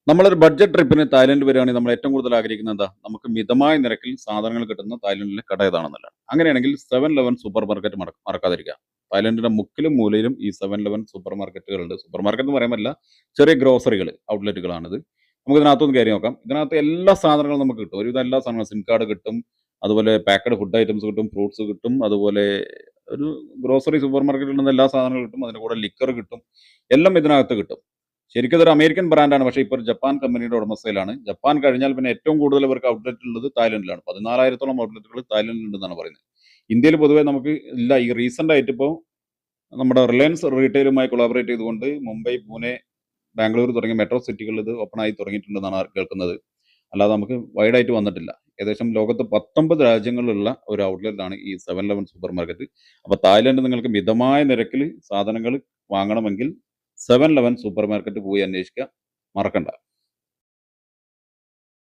നമ്മളൊരു ബഡ്ജറ്റ് ട്രിപ്പിന് തായ്ലൻഡ് വരികയാണെങ്കിൽ നമ്മൾ ഏറ്റവും കൂടുതൽ ആഗ്രഹിക്കുന്നത് എന്താ? നമുക്ക് മിതമായ നിരക്കിൽ സാധനങ്ങൾ കിട്ടുന്ന തായ്ലൻഡിലെ കട ഏതാണെന്നുള്ളതാണ്. അങ്ങനെയാണെങ്കിൽ 7-Eleven സൂപ്പർ മാർക്കറ്റ് മറക്കാതിരിക്കുക. തായ്ലൻഡിന്റെ മുക്കിലും മൂലയിലും ഈ 7-Eleven സൂപ്പർ മാർക്കറ്റുകളുണ്ട്. സൂപ്പർ മാർക്കറ്റ് എന്ന് പറയാൻ പറ്റില്ല, ചെറിയ ഗ്രോസറികൾ, ഔട്ട്ലെറ്റുകളാണിത്. നമുക്ക് ഇതിനകത്തൊന്ന് കയറി നോക്കാം. ഇതിനകത്ത് എല്ലാ സാധനങ്ങളും നമുക്ക് കിട്ടും. ഒരുവിധം എല്ലാ സാധനങ്ങളും, സിം കാർഡ് കിട്ടും, അതുപോലെ പാക്കഡ് ഫുഡ് ഐറ്റംസ് കിട്ടും, ഫ്രൂട്ട്സ് കിട്ടും, അതുപോലെ ഒരു ഗ്രോസറി സൂപ്പർ മാർക്കറ്റിൽ നിന്ന് എല്ലാ സാധനങ്ങളും കിട്ടും. അതിന്റെ കൂടെ ലിക്കർ കിട്ടും. എല്ലാം ഇതിനകത്ത് കിട്ടും. ശരിക്കും ഇതൊരു അമേരിക്കൻ ബ്രാൻഡാണ്. പക്ഷേ ഇപ്പോൾ ഒരു ജപ്പാൻ കമ്പനിയുടെ ഉടമസ്ഥയിലാണ്. ജപ്പാൻ കഴിഞ്ഞാൽ പിന്നെ ഏറ്റവും കൂടുതൽ ഇവർക്ക് ഔട്ട്ലെറ്റ് ഉള്ളത് തായ്ലൻഡിലാണ്. 14,000-ഓളം ഔട്ട്ലെറ്റുകൾ തായ്ലൻഡിലുണ്ടെന്നാണ് പറയുന്നത്. ഇന്ത്യയിൽ പൊതുവേ നമുക്ക് ഇല്ല. ഈ റീസെന്റ് ആയിട്ട് ഇപ്പോൾ നമ്മുടെ റിലയൻസ് റീറ്റെയിലുമായി കൊളാബറേറ്റ് ചെയ്തുകൊണ്ട് മുംബൈ, പൂനെ, ബാംഗ്ലൂർ തുടങ്ങിയ മെട്രോ സിറ്റികളിൽ ഇത് ഓപ്പൺ ആയി തുടങ്ങിയിട്ടുണ്ടെന്നാണ് കേൾക്കുന്നത്. അല്ലാതെ നമുക്ക് വൈഡായിട്ട് വന്നിട്ടില്ല. ഏകദേശം ലോകത്ത് 19 രാജ്യങ്ങളിലുള്ള ഒരു ഔട്ട്ലെറ്റാണ് ഈ 7-Eleven സൂപ്പർ മാർക്കറ്റ്. അപ്പോൾ തായ്ലൻഡ് നിങ്ങൾക്ക് മിതമായ നിരക്കിൽ സാധനങ്ങൾ വാങ്ങണമെങ്കിൽ 7-Eleven സൂപ്പർ മാർക്കറ്റ് പോയി അന്വേഷിക്കുക, മറക്കണ്ട.